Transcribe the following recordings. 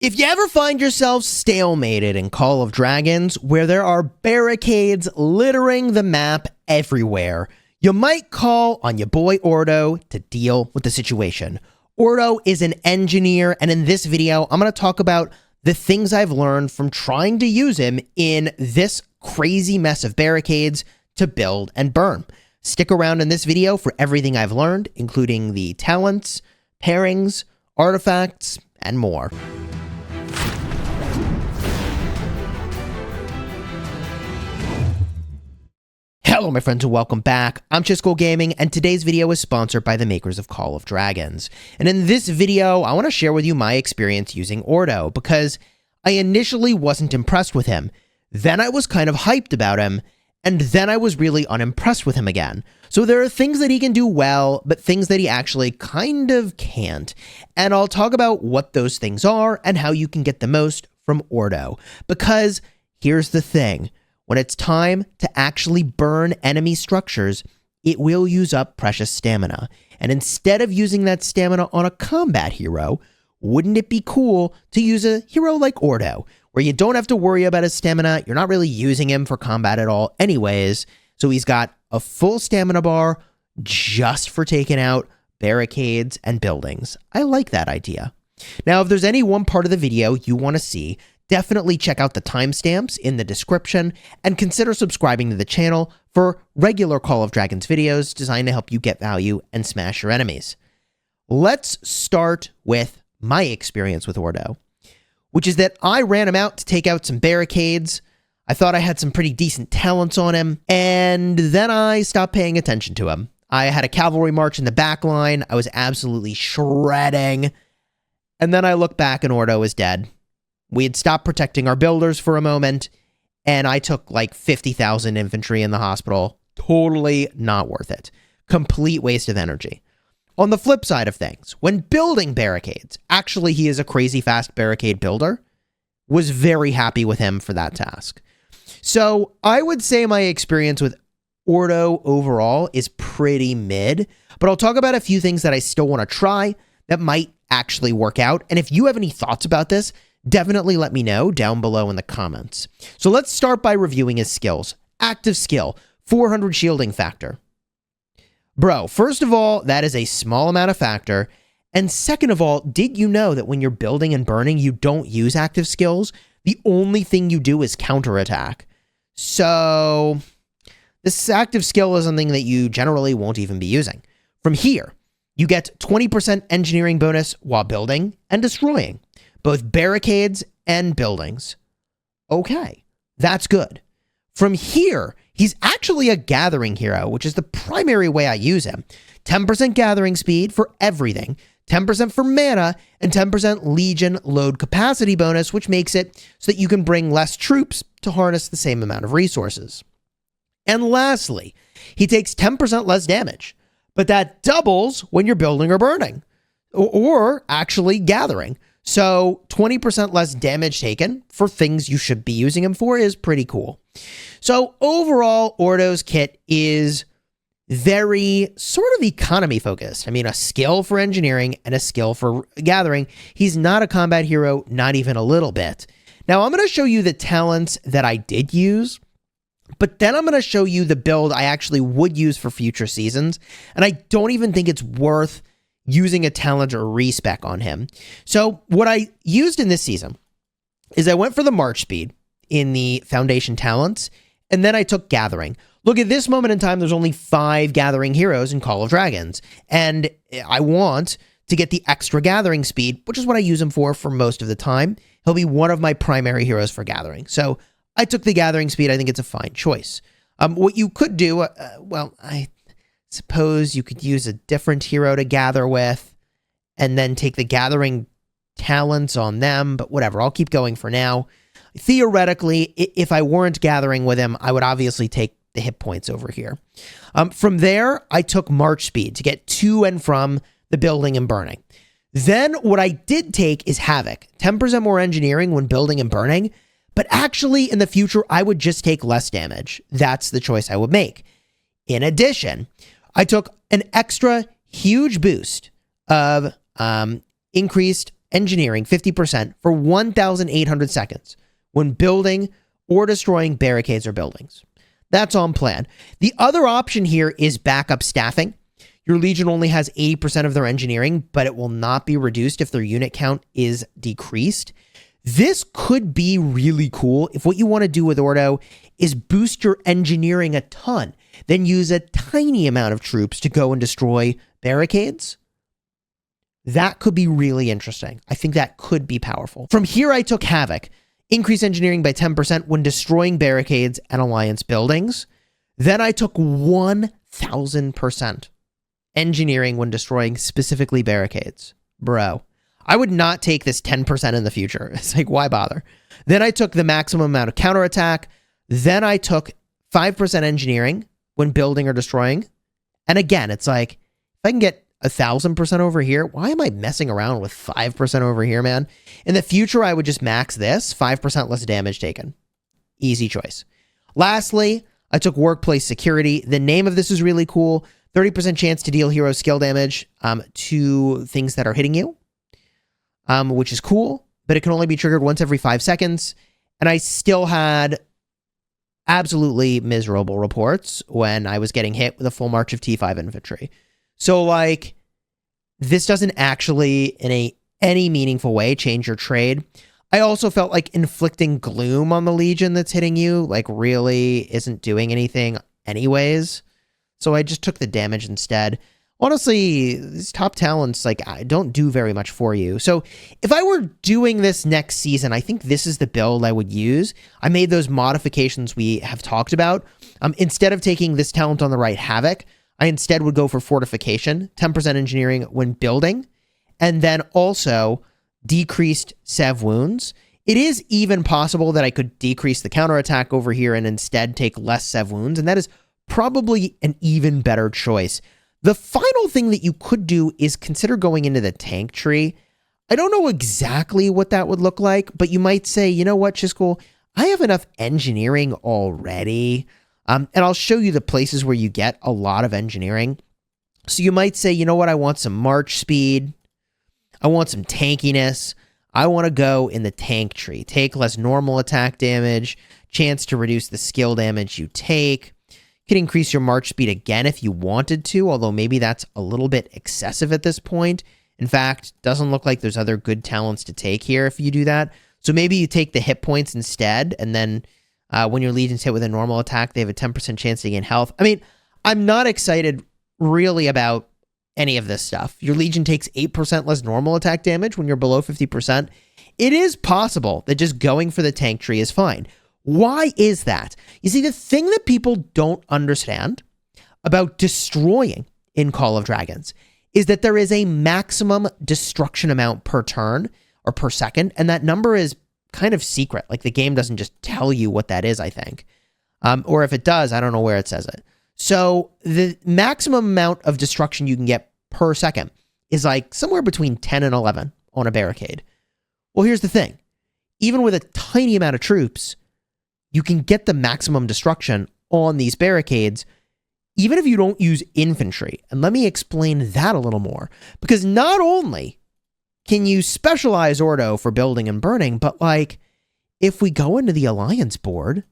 If you ever find yourself stalemated in Call of Dragons, where there are barricades littering the map everywhere, you might call on your boy Ordo to deal with the situation. Ordo is an engineer, and in this video, I'm going to talk about the things I've learned from trying to use him in this crazy mess of barricades to build and burn. Stick around in this video for everything I've learned, including the talents, pairings, artifacts, and more. Hello my friends and welcome back. I'm Chisgule Gaming, and today's video is sponsored by the makers of Call of Dragons. And in this video, I want to share with you my experience using Ordo, because I initially wasn't impressed with him. Then I was kind of hyped about him, and then I was really unimpressed with him again. So there are things that he can do well, but things that he actually kind of can't. And I'll talk about what those things are and how you can get the most from Ordo. Because here's the thing. When it's time to actually burn enemy structures, it will use up precious stamina. And instead of using that stamina on a combat hero, wouldn't it be cool to use a hero like Ordo, where you don't have to worry about his stamina, you're not really using him for combat at all anyways, so he's got a full stamina bar just for taking out barricades and buildings. I like that idea. Now, if there's any one part of the video you want to see, definitely check out the timestamps in the description and consider subscribing to the channel for regular Call of Dragons videos designed to help you get value and smash your enemies. Let's start with my experience with Ordo, which is that I ran him out to take out some barricades. I thought I had some pretty decent talents on him, and then I stopped paying attention to him. I had a cavalry march in the back line. I was absolutely shredding. And then I looked back and Ordo was dead. We had stopped protecting our builders for a moment, and I took like 50,000 infantry in the hospital. Totally not worth it. Complete waste of energy. On the flip side of things, when building barricades, actually he is a crazy fast barricade builder, was very happy with him for that task. So I would say my experience with Ordo overall is pretty mid, but I'll talk about a few things that I still want to try that might actually work out. And if you have any thoughts about this, definitely let me know down below in the comments. So let's start by reviewing his skills. Active skill, 400 shielding factor. Bro, first of all, that is a small amount of factor. And second of all, did you know that when you're building and burning, you don't use active skills? The only thing you do is counterattack. So this active skill is something that you generally won't even be using. From here, you get 20% engineering bonus while building and destroying both barricades and buildings. Okay, that's good. From here, he's actually a gathering hero, which is the primary way I use him. 10% gathering speed for everything, 10% for mana, and 10% legion load capacity bonus, which makes it so that you can bring less troops to harness the same amount of resources. And lastly, he takes 10% less damage, but that doubles when you're building or burning, or actually gathering. So 20% less damage taken for things you should be using him for is pretty cool. So overall, Ordo's kit is very sort of economy focused. I mean, a skill for engineering and a skill for gathering. He's not a combat hero, not even a little bit. Now I'm going to show you the talents that I did use, but then I'm going to show you the build I actually would use for future seasons. And I don't even think it's worth using a talent or respec on him. So what I used in this season is I went for the march speed in the foundation talents, and then I took gathering. Look, at this moment in time, there's only 5 gathering heroes in Call of Dragons, and I want to get the extra gathering speed, which is what I use him for most of the time. He'll be one of my primary heroes for gathering. So I took the gathering speed. I think it's a fine choice. What you could do, I suppose you could use a different hero to gather with and then take the gathering talents on them, but whatever, I'll keep going for now. Theoretically, if I weren't gathering with him, I would obviously take the hit points over here. From there, I took march speed to get to and from the building and burning. Then what I did take is havoc, 10% more engineering when building and burning, but actually in the future, I would just take less damage. That's the choice I would make. In addition, I took an extra huge boost of increased engineering 50% for 1,800 seconds when building or destroying barricades or buildings. That's on plan. The other option here is backup staffing. Your Legion only has 80% of their engineering, but it will not be reduced if their unit count is decreased. This could be really cool if what you want to do with Ordo is boost your engineering a ton, then use a tiny amount of troops to go and destroy barricades. That could be really interesting. I think that could be powerful. From here, I took Havoc. Increase engineering by 10% when destroying barricades and alliance buildings. Then I took 1,000% engineering when destroying specifically barricades. Bro, I would not take this 10% in the future. It's like, why bother? Then I took the maximum amount of counterattack. Then I took 5% engineering when building or destroying. And again, it's like, if I can get 1,000% over here, why am I messing around with 5% over here, man? In the future, I would just max this, 5% less damage taken. Easy choice. Lastly, I took workplace security. The name of this is really cool. 30% chance to deal hero skill damage to things that are hitting you, which is cool, but it can only be triggered once every 5 seconds. And I still had absolutely miserable reports when I was getting hit with a full march of T5 infantry. So, like, this doesn't actually, in any meaningful way, change your trade. I also felt like inflicting gloom on the Legion that's hitting you, like, really isn't doing anything anyways. So I just took the damage instead. Honestly, these top talents, like, I don't do very much for you. So if I were doing this next season, I think this is the build I would use. I made those modifications we have talked about. Instead of taking this talent on the right, Havoc, I instead would go for fortification, 10% engineering when building, and then also decreased Sev wounds. It is even possible that I could decrease the counterattack over here and instead take less Sev wounds, and that is probably an even better choice. The final thing that you could do is consider going into the tank tree. I don't know exactly what that would look like, but you might say, you know what, Chisgule, I have enough engineering already. And I'll show you the places where you get a lot of engineering. So you might say, you know what, I want some march speed. I want some tankiness. I want to go in the tank tree. Take less normal attack damage, chance to reduce the skill damage you take. You could increase your march speed again if you wanted to, although maybe that's a little bit excessive at this point. In fact, doesn't look like there's other good talents to take here if you do that. So maybe you take the hit points instead, and then when your Legion's hit with a normal attack, they have a 10% chance to gain health. I mean, I'm not excited really about any of this stuff. Your Legion takes 8% less normal attack damage when you're below 50%. It is possible that just going for the tank tree is fine. Why is that? You see, the thing that people don't understand about destroying in Call of Dragons is that there is a maximum destruction amount per turn or per second, and that number is kind of secret. Like, the game doesn't just tell you what that is, I think. Or if it does, I don't know where it says it. So the maximum amount of destruction you can get per second is like somewhere between 10 and 11 on a barricade. Well, here's the thing. Even with a tiny amount of troops, you can get the maximum destruction on these barricades, even if you don't use infantry. And let me explain that a little more. Because not only can you specialize Ordo for building and burning, but like, if we go into the alliance board,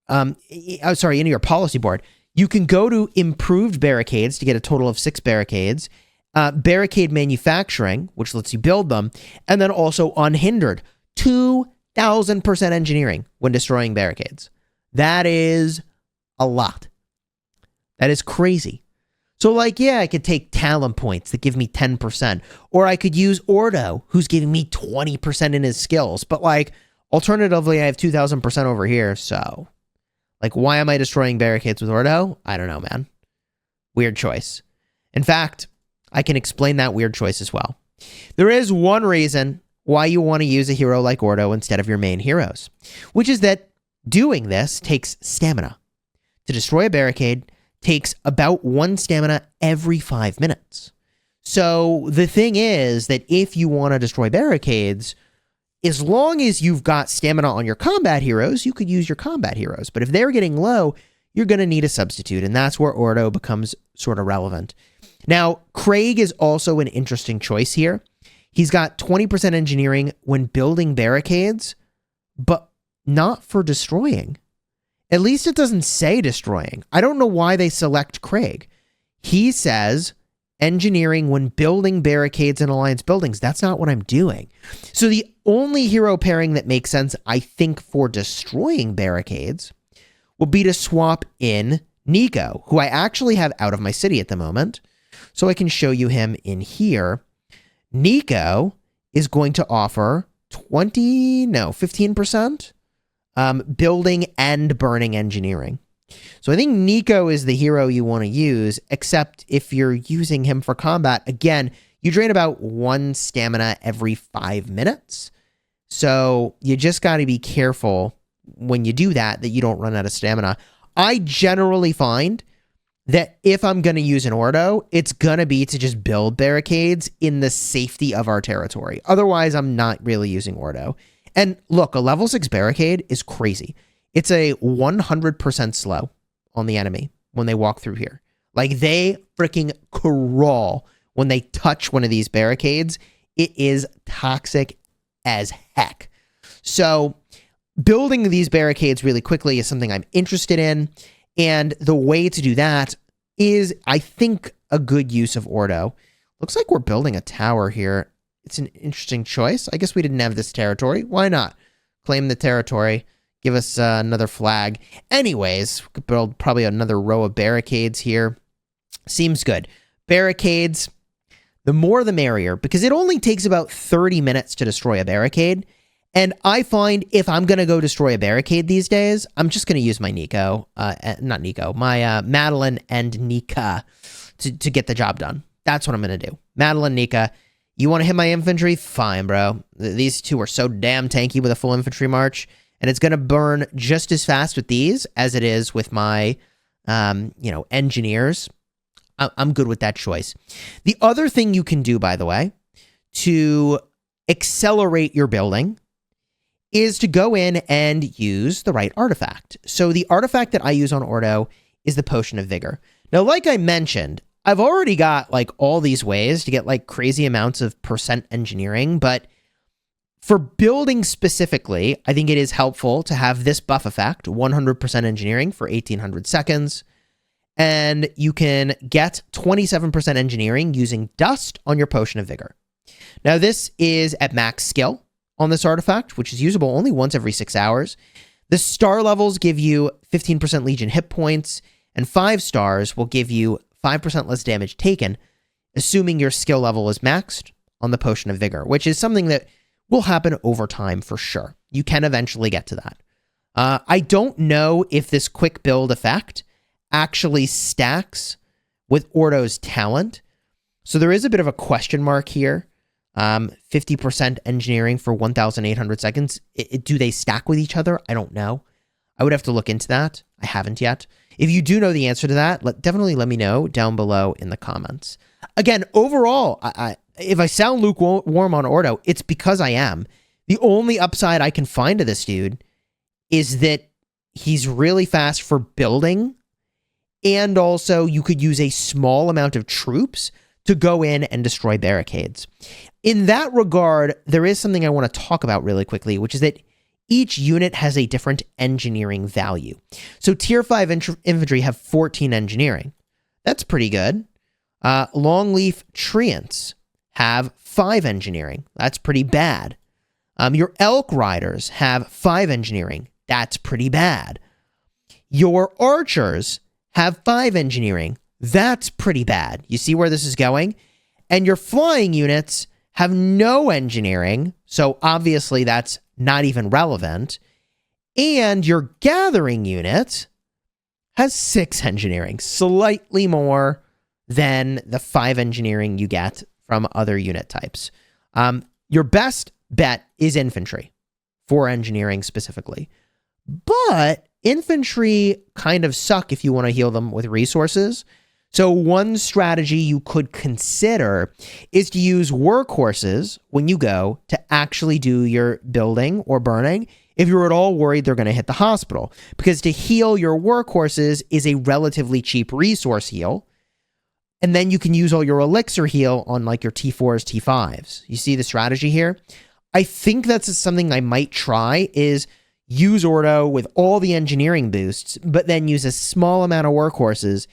into your policy board, you can go to improved barricades to get a total of 6 barricades, barricade manufacturing, which lets you build them, and then also unhindered, 2,000% engineering when destroying barricades. That is a lot. That is crazy. So, like, yeah, I could take talent points that give me 10%, or I could use Ordo, who's giving me 20% in his skills, but, like, alternatively, I have 2,000% over here, so, like, why am I destroying barricades with Ordo? I don't know, man. Weird choice. In fact, I can explain that weird choice as well. There is one reason why you want to use a hero like Ordo instead of your main heroes, which is that doing this takes stamina. To destroy a barricade takes about 1 stamina every 5 minutes. So the thing is that if you want to destroy barricades, as long as you've got stamina on your combat heroes, you could use your combat heroes. But if they're getting low, you're going to need a substitute, and that's where Ordo becomes sort of relevant. Now, Craig is also an interesting choice here. He's got 20% engineering when building barricades, but not for destroying. At least it doesn't say destroying. I don't know why they select Craig. He says engineering when building barricades in alliance buildings. That's not what I'm doing. So the only hero pairing that makes sense, I think, for destroying barricades will be to swap in Nico, who I actually have out of my city at the moment. So I can show you him in here. Nico is going to offer 15% building and burning engineering. So I think Nico is the hero you want to use, except if you're using him for combat, again, you drain about 1 stamina every 5 minutes. So you just got to be careful when you do that you don't run out of stamina. I generally find that if I'm going to use an Ordo, it's going to be to just build barricades in the safety of our territory. Otherwise, I'm not really using Ordo. And look, a level 6 barricade is crazy. It's a 100% slow on the enemy when they walk through here. Like, they freaking crawl when they touch one of these barricades. It is toxic as heck. So building these barricades really quickly is something I'm interested in. And the way to do that is, I think, a good use of Ordo. Looks like we're building a tower here. It's an interesting choice. I guess we didn't have this territory. Why not? Claim the territory. Give us another flag. Anyways, we could build probably another row of barricades here. Seems good. Barricades, the more the merrier, because it only takes about 30 minutes to destroy a barricade. And I find if I'm going to go destroy a barricade these days, I'm just going to use my my Madeline and Nika to get the job done. That's what I'm going to do. Madeline, Nika, you want to hit my infantry? Fine, bro. These two are so damn tanky with a full infantry march. And it's going to burn just as fast with these as it is with my, engineers. I'm good with that choice. The other thing you can do, by the way, to accelerate your building is to go in and use the right artifact. So the artifact that I use on Ordo is the Potion of Vigor. Now, like I mentioned, I've already got like all these ways to get like crazy amounts of percent engineering, but for building specifically, I think it is helpful to have this buff effect, 100% engineering for 1800 seconds. And you can get 27% engineering using dust on your Potion of Vigor. Now, this is at max skill on this artifact, which is usable only once every 6 hours. The star levels give you 15% Legion hit points, and 5 stars will give you 5% less damage taken, assuming your skill level is maxed on the Potion of Vigor, which is something that will happen over time for sure. You can eventually get to that. I don't know if this quick build effect actually stacks with Ordo's talent. So there is a bit of a question mark here. 50% engineering for 1,800 seconds. Do they stack with each other? I don't know. I would have to look into that. I haven't yet. If you do know the answer to that, definitely let me know down below in the comments. Again, overall, if I sound lukewarm on Ordo, it's because I am. The only upside I can find to this dude is that he's really fast for building, and also you could use a small amount of troops to go in and destroy barricades. In that regard, there is something I want to talk about really quickly, which is that each unit has a different engineering value. So tier 5 infantry have 14 engineering. That's pretty good. Longleaf treants have 5 engineering. That's pretty bad. Your elk riders have 5 engineering. That's pretty bad. Your archers have 5 engineering. That's pretty bad. You see where this is going? And your flying units have no engineering, so obviously that's not even relevant. And your gathering unit has 6 engineering, slightly more than the 5 engineering you get from other unit types. Your best bet is infantry, for engineering specifically. But infantry kind of suck if you want to heal them with resources. So one strategy you could consider is to use workhorses when you go to actually do your building or burning if you're at all worried they're going to hit the hospital. Because to heal your workhorses is a relatively cheap resource heal. And then you can use all your elixir heal on like your T4s, T5s. You see the strategy here? I think that's something I might try, is use Ordo with all the engineering boosts, but then use a small amount of workhorses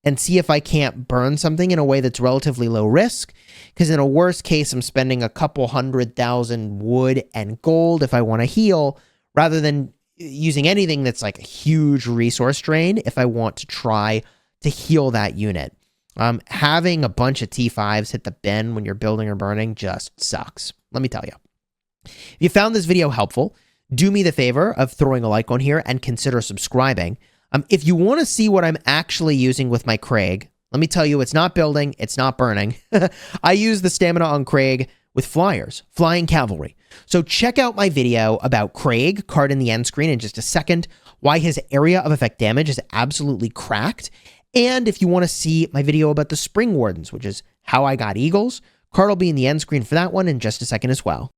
and see if I can't burn something in a way that's relatively low risk. Because in a worst case, I'm spending a couple 100,000 wood and gold if I want to heal, rather than using anything that's like a huge resource drain if I want to try to heal that unit. Having a bunch of T5s hit the bin when you're building or burning just sucks. Let me tell you. If you found this video helpful, do me the favor of throwing a like on here and consider subscribing. If you want to see what I'm actually using with my Craig, let me tell you, it's not building, it's not burning. I use the stamina on Craig with flyers, flying cavalry. So check out my video about Craig, card in the end screen in just a second, why his area of effect damage is absolutely cracked. And if you want to see my video about the Spring Wardens, which is how I got Eagles, card will be in the end screen for that one in just a second as well.